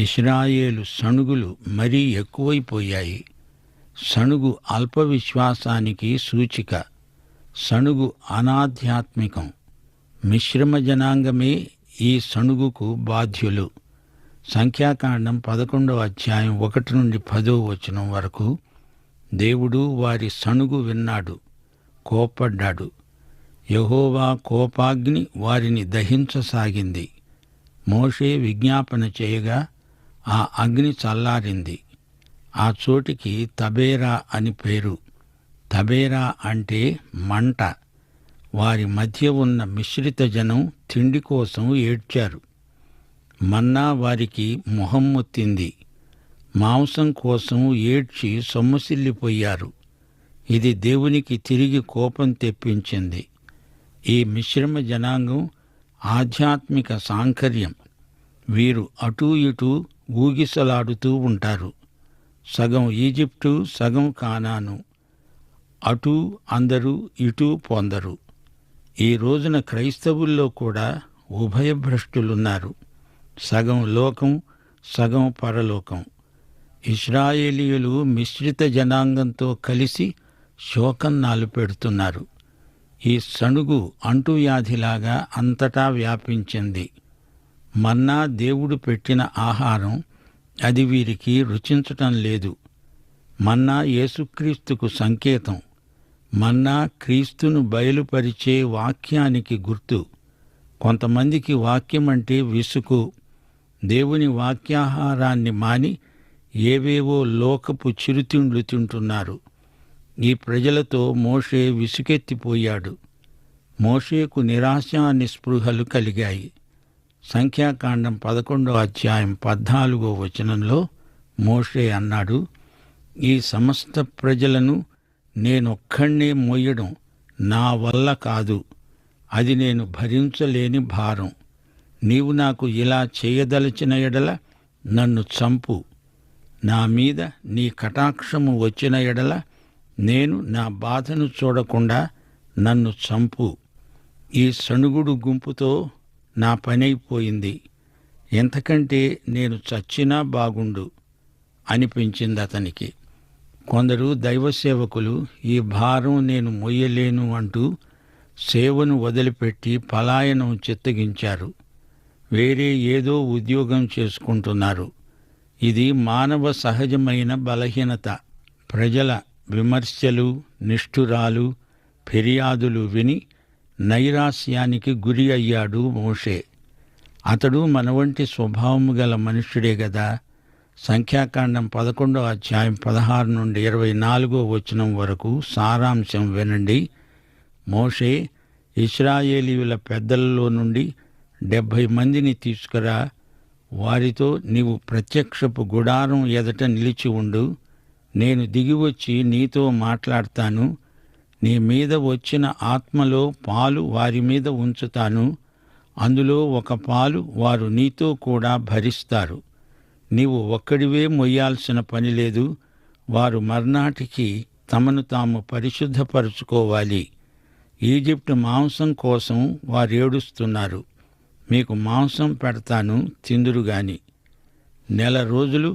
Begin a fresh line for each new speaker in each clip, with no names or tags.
ఇశ్రాయేలు సణుగులు మరీ ఎక్కువైపోయాయి. సణుగు అల్ప విశ్వాసానికి సూచిక. సణుగు అనాధ్యాత్మికం. మిశ్రమ జనాంగమే ఈ సణుగుకు బాధ్యులు. సంఖ్యాకాండం 11వ అధ్యాయం 1 నుండి 10వ వచనం వరకు దేవుడు వారి సణుగు విన్నాడు, కోప్పడ్డాడు. యెహోవా కోపాగ్ని వారిని దహించసాగింది. మోషే విజ్ఞాపన చేయగా ఆ అగ్ని చల్లారింది. ఆ చోటికి తబేరా అని పేరు. తబేరా అంటే మంట. వారి మధ్య ఉన్న మిశ్రిత జనం తిండి కోసం ఏడ్చారు. మన్నా వారికి మొహం మొత్తింది. మాంసం కోసం ఏడ్చి సొమ్మసిల్లిపోయారు. ఇది దేవునికి తిరిగి కోపం తెప్పించింది. ఈ మిశ్రమ జనాంగం ఆధ్యాత్మిక సాంకర్యం. వీరు అటూ ఇటూ ఊగిసలాడుతూ ఉంటారు. సగం ఈజిప్టు, సగం కానాను. అటూ అందరూ, ఇటూ పొందరు. ఈ రోజున క్రైస్తవుల్లో కూడా ఉభయభ్రష్టులున్నారు. సగం లోకం, సగం పరలోకం. ఇశ్రాయేలీయులు మిశ్రిత జనాంగంతో కలిసి శోకన్నాలు పెడుతున్నారు. ఈ సణుగు అంటువ్యాధిలాగా అంతటా వ్యాపించింది. మన్నా దేవుడు పెట్టిన ఆహారం, అది వీరికి రుచించటం లేదు. మన్నా యేసుక్రీస్తుకు సంకేతం. మన్నా క్రీస్తును బయలుపరిచే వాక్యానికి గుర్తు. కొంతమందికి వాక్యం అంటే విసుగు. దేవుని వాక్యాహారాన్ని మాని ఏవేవో లోకపు చిరుతిండ్లు తింటున్నారు. ఈ ప్రజలతో మోషే విసుకెత్తిపోయాడు. మోషేకు నిరాశ నిస్పృహలు కలిగాయి. సంఖ్యాకాండం 11వ అధ్యాయం 14వ వచనంలో మోషే అన్నాడు, ఈ సమస్త ప్రజలను నేనొక్కణ్ణే మోయడం నా వల్ల కాదు. అది నేను భరించలేని భారం. నీవు నాకు ఇలా చేయదలచిన ఎడల నన్ను చంపు. నా మీద నీ కటాక్షము వచ్చిన ఎడల నేను నా బాధను చూడకుండా నన్ను చంపు. ఈ సణుగుడు గుంపుతో నా పనైపోయింది. ఎంతకంటే నేను చచ్చినా బాగుండు అనిపించింది అతనికి. కొందరు దైవసేవకులు ఈ భారం నేను మొయ్యలేను అంటూ సేవను వదిలిపెట్టి పలాయనం చిత్తగించారు. వేరే ఏదో ఉద్యోగం చేసుకుంటున్నారు. ఇది మానవ సహజమైన బలహీనత. ప్రజల విమర్శలు, నిష్ఠురాలు, ఫిర్యాదులు విని నైరాస్యానికి గురి అయ్యాడు మోషే. అతడు మన వంటి స్వభావము గల మనుష్యుడే గదా. సంఖ్యాకాండం 11వ అధ్యాయం 16 నుండి 24వ వచనం వరకు సారాంశం వినండి. మోషే ఇశ్రాయేలీయుల పెద్దలలో నుండి 70 మందిని తీసుకురా. వారితో నీవు ప్రత్యక్షపు గుడారం ఎదట నిలిచి ఉండు. నేను దిగివచ్చి నీతో మాట్లాడతాను. నీ మీద వచ్చిన ఆత్మలో పాలు వారి మీద ఉంచుతాను. అందులో ఒక పాలు వారు నీతో కూడా భరిస్తారు. నీవు ఒక్కడివే మొయ్యాల్సిన పని లేదు. వారు మర్నాటికి తమను తాము పరిశుద్ధపరుచుకోవాలి. ఈజిప్టు మాంసం కోసం వారేడుస్తున్నారు. మీకు మాంసం పెడతాను, తిందురుగాని. 1 నెల రోజులు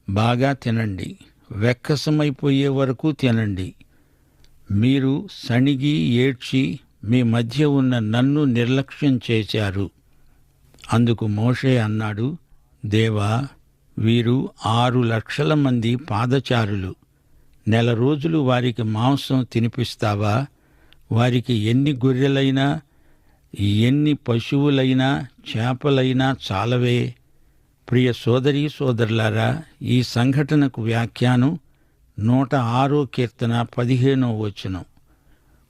బాగా తినండి. వెక్కసమైపోయే వరకు తినండి. మీరు సణిగి ఏడ్చి మీ మధ్య ఉన్న నన్ను నిర్లక్ష్యం చేశారు. అందుకు మోషే అన్నాడు, దేవా, వీరు 6 లక్షల మంది పాదచారులు. 1 నెల రోజులు వారికి మాంసం తినిపిస్తావా? వారికి ఎన్ని గొర్రెలైనా, ఎన్ని పశువులైనా, చేపలైనా చాలవే. ప్రియ సోదరీ సోదరులారా, ఈ సంఘటనకు వ్యాఖ్యానం 106వ కీర్తన 15వ వచనం.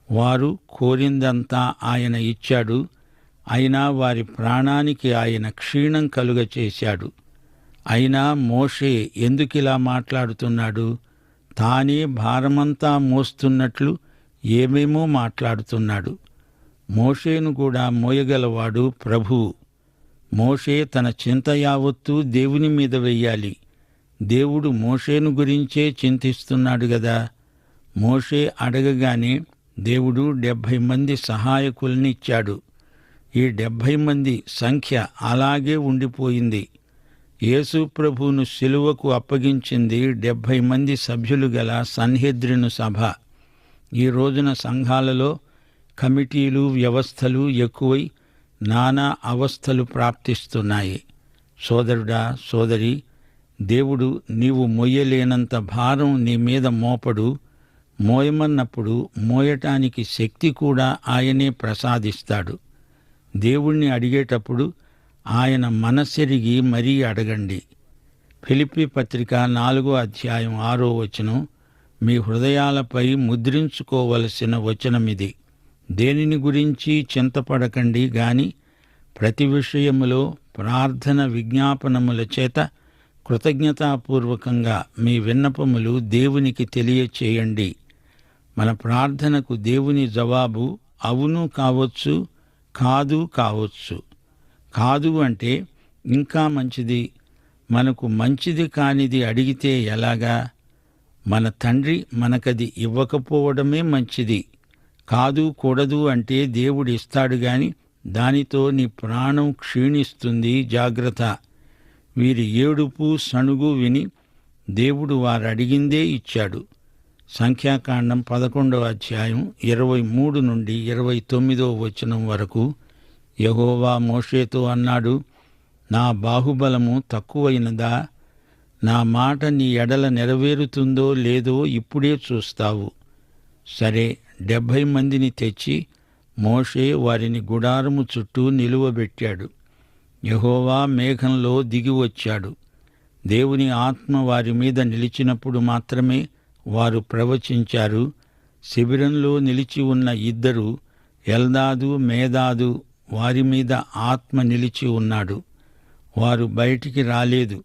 వారు కోరిందంతా ఆయన ఇచ్చాడు. అయినా వారి ప్రాణానికి ఆయన క్షీణం కలుగచేశాడు. అయినా మోషే ఎందుకిలా మాట్లాడుతున్నాడు? తానే భారమంతా మోస్తున్నట్లు ఏమేమో మాట్లాడుతున్నాడు. మోషేను కూడా మోయగలవాడు ప్రభువు. మోషే తన చింత యావత్తూ దేవుని మీద వెయ్యాలి. దేవుడు మోషేను గురించే చింతిస్తున్నాడు గదా. మోషే అడగగానే దేవుడు 70 మంది సహాయకుల్నిచ్చాడు. ఈ 70 మంది సంఖ్య అలాగే ఉండిపోయింది. యేసు ప్రభువును సిలువకు అప్పగించింది 70 మంది సభ్యులు గల సన్హెద్రిను సభ. ఈ రోజున సంఘాలలో కమిటీలు, వ్యవస్థలు ఎక్కువై నానా అవస్థలు ప్రాప్తిస్తున్నాయి. సోదరుడా, సోదరి, దేవుడు నీవు మొయ్యలేనంత భారం నీ మీద మోపడు. మోయమన్నప్పుడు మోయటానికి శక్తి కూడా ఆయనే ప్రసాదిస్తాడు. దేవుణ్ణి అడిగేటప్పుడు ఆయన మనసెరిగి మరీ అడగండి. ఫిలిప్పీ పత్రిక 4వ అధ్యాయం 6వ వచనం, మీ హృదయాలపై ముద్రించుకోవలసిన వచనమిది. దేనిని గురించి చింతపడకండి గాని ప్రతి విషయములో ప్రార్థన విజ్ఞాపనముల చేత కృతజ్ఞతాపూర్వకంగా మీ విన్నపములు దేవునికి తెలియచేయండి. మన ప్రార్థనకు దేవుని జవాబు అవును కావచ్చు, కాదు కావచ్చు. కాదు అంటే ఇంకా మంచిది, మనకు మంచిది కానిది అడిగితే ఎలాగా? మన తండ్రి మనకది ఇవ్వకపోవడమే మంచిది. కాదు, కూడదు అంటే దేవుడు ఇస్తాడు గాని దానితో నీ ప్రాణం క్షీణిస్తుంది, జాగ్రత్త. వీరి ఏడుపు, సణుగు విని దేవుడు వారడిగిందే ఇచ్చాడు. సంఖ్యాకాండం 11వ అధ్యాయం 23 నుండి 29వ వచనం వరకు యెహోవా మోషేతో అన్నాడు, నా బాహుబలము తక్కువైనదా? నా మాట నీ ఎడల నెరవేరుతుందో లేదో ఇప్పుడే చూస్తావు. సరే, 70 మందిని తెచ్చి మోషే వారిని గుడారము చుట్టూ నిలువబెట్టాడు. యెహోవా మేఘంలో దిగివచ్చాడు. దేవుని ఆత్మ వారి మీద నిలిచినప్పుడు మాత్రమే వారు ప్రవచించారు. శిబిరంలో నిలిచి ఉన్న 2 ఎల్దాదు, మేదాదు, వారి మీద ఆత్మ నిలిచి ఉన్నాడు. వారు బయటికి రాలేదు,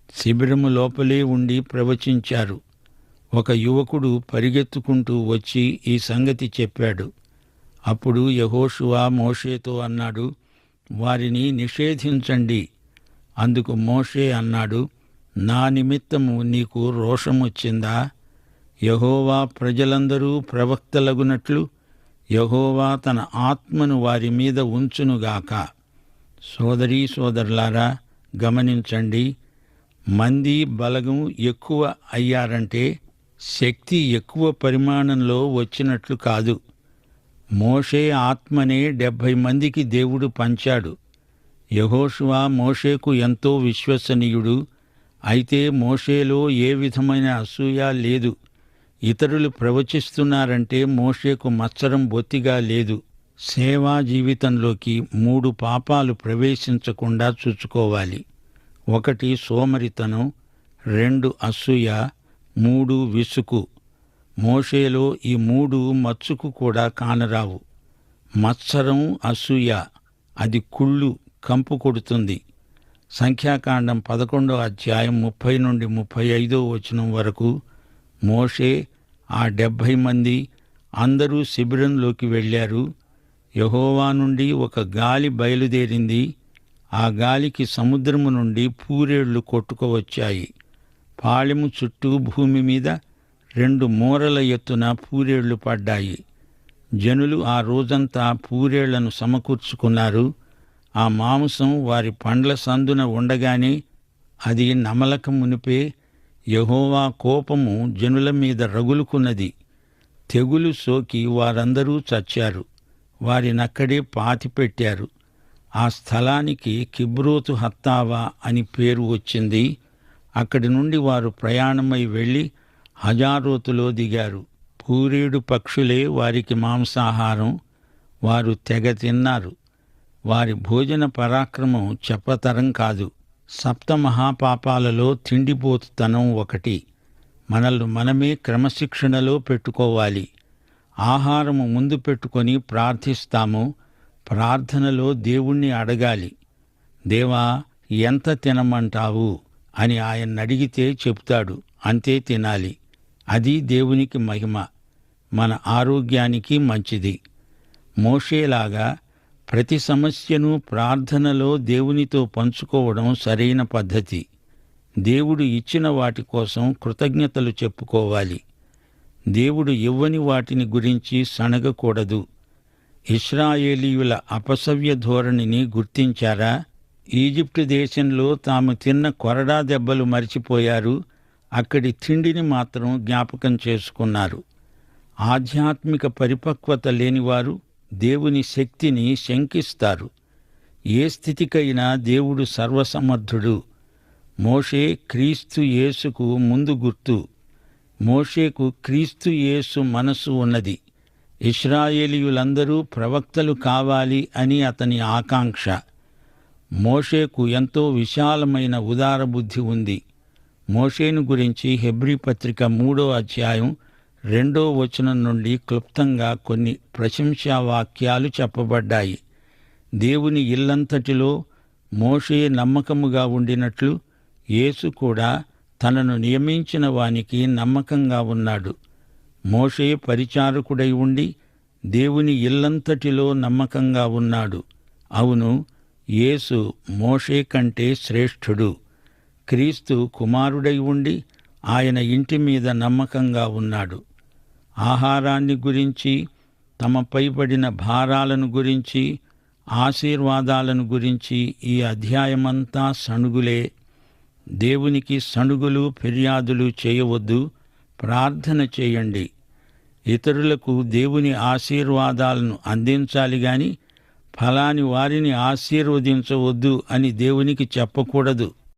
శిబిరము లోపలే ఉండి ప్రవచించారు. ఒక యువకుడు పరిగెత్తుకుంటూ వచ్చి ఈ సంగతి చెప్పాడు. అప్పుడు యెహోషువ మోషేతో అన్నాడు, వారిని నిషేధించండి. అందుకు మోషే అన్నాడు, నా నిమిత్తము నీకు రోషమొచ్చిందా? యెహోవా ప్రజలందరూ ప్రవక్తలగునట్లు యెహోవా తన ఆత్మను వారి మీద ఉంచునుగాక. సోదరీ సోదరులారా, గమనించండి. మంది బలగం ఎక్కువ అయ్యారంటే శక్తి ఎక్కువ పరిమాణంలో వచ్చినట్లు కాదు. మోషే ఆత్మనే 70 మందికి దేవుడు పంచాడు. యెహోషువ మోషేకు ఎంతో విశ్వసనీయుడు. అయితే మోషేలో ఏ విధమైన అసూయ లేదు. ఇతరులు ప్రవచిస్తున్నారంటే మోషేకు మత్సరం బొత్తిగా లేదు. సేవా జీవితంలోకి 3 పాపాలు ప్రవేశించకుండా చూసుకోవాలి. 1 సోమరితనం, 2 అసూయ, 3 విసుకు. మోషేలో ఈ 3 మచ్చుకు కూడా కానరావు. మత్సరం, అసూయ, అది కుళ్ళు, కంపు కొడుతుంది. సంఖ్యాకాండం 11వ అధ్యాయం 30 నుండి 35వ వచనం వరకు మోషే, ఆ 70 మంది అందరూ శిబిరంలోకి వెళ్ళారు. యెహోవా నుండి ఒక గాలి బయలుదేరింది. ఆ గాలికి సముద్రము నుండి పూరేళ్లు కొట్టుకువచ్చాయి. పాళెము చుట్టూ భూమి మీద 2 మూరల ఎత్తున పూరేళ్లు పడ్డాయి. జనులు ఆ రోజంతా పూరేళ్లను సమకూర్చుకున్నారు. ఆ మాంసం వారి పండ్ల సందున ఉండగానే అది నమలక మునిపే యెహోవా కోపము జనుల మీద రగులుకున్నది. తెగులు సోకి వారందరూ చచ్చారు. వారినక్కడే పాతిపెట్టారు. ఆ స్థలానికి కిబ్రోతు హత్తావా అని పేరు వచ్చింది. అక్కడి నుండి వారు ప్రయాణమై వెళ్ళి హజారోతులో దిగారు. పూరేడు పక్షులే వారికి మాంసాహారం. వారు తెగ తిన్నారు. వారి భోజన పరాక్రమం చెప్పతరం కాదు. 7 మహాపాపాలలో తిండిపోతుతనం ఒకటి. మనల్ని మనమే క్రమశిక్షణలో పెట్టుకోవాలి. ఆహారము ముందు పెట్టుకొని ప్రార్థిస్తాము. ప్రార్థనలో దేవుణ్ణి అడగాలి. దేవా, ఎంత తినమంటావు అని ఆయన్నడిగితే చెప్తాడు. అంతే తినాలి. అది దేవునికి మహిమ, మన ఆరోగ్యానికి మంచిది. మోషేలాగా ప్రతి సమస్యను ప్రార్థనలో దేవునితో పంచుకోవడం సరైన పద్ధతి. దేవుడు ఇచ్చిన వాటి కోసం కృతజ్ఞతలు చెప్పుకోవాలి. దేవుడు ఇవ్వని వాటిని గురించి సణగకూడదు. ఇశ్రాయేలీయుల అపసవ్య ధోరణిని గుర్తించారా? ఈజిప్టు దేశంలో తాము తిన్న కొరడా దెబ్బలు మరిచిపోయారు, అక్కడి తిండిని మాత్రం జ్ఞాపకం చేసుకున్నారు. ఆధ్యాత్మిక పరిపక్వత లేనివారు దేవుని శక్తిని శంకిస్తారు. ఏ స్థితికైనా దేవుడు సర్వసమర్థుడు. మోషే క్రీస్తు యేసుకు ముందు గుర్తు. మోషేకు క్రీస్తు యేసు మనసు ఉన్నది. ఇశ్రాయేలీయులందరూ ప్రవక్తలు కావాలి అని అతని ఆకాంక్ష. మోషేకు ఎంతో విశాలమైన ఉదారబుద్ధి ఉంది. మోషేను గురించి హెబ్రీ పత్రిక 3వ అధ్యాయం 2వ వచనం నుండి క్లుప్తంగా కొన్ని ప్రశంసా వాక్యాలు చెప్పబడ్డాయి. దేవుని ఇల్లంతటిలో మోషే నమ్మకముగా ఉండినట్లు యేసు కూడా తనను నియమించిన వానికి నమ్మకంగా ఉన్నాడు. మోషే పరిచారకుడై ఉండి దేవుని ఇల్లంతటిలో నమ్మకంగా ఉన్నాడు. అవును, యేసు మోషే కంటే శ్రేష్ఠుడు. క్రీస్తు కుమారుడై ఉండి ఆయన ఇంటి మీద నమ్మకంగా ఉన్నాడు. ఆహారాన్ని గురించి, తమపై పడిన భారాలను గురించి, ఆశీర్వాదాలను గురించి ఈ అధ్యాయమంతా సణుగులే. దేవునికి సణుగులు ఫిర్యాదులు చేయవద్దు, ప్రార్థన చేయండి. ఇతరులకు దేవుని ఆశీర్వాదాలను అందించాలి గాని ఫలాని వారిని ఆశీర్వదించవద్దు అని దేవునికి చెప్పకూడదు.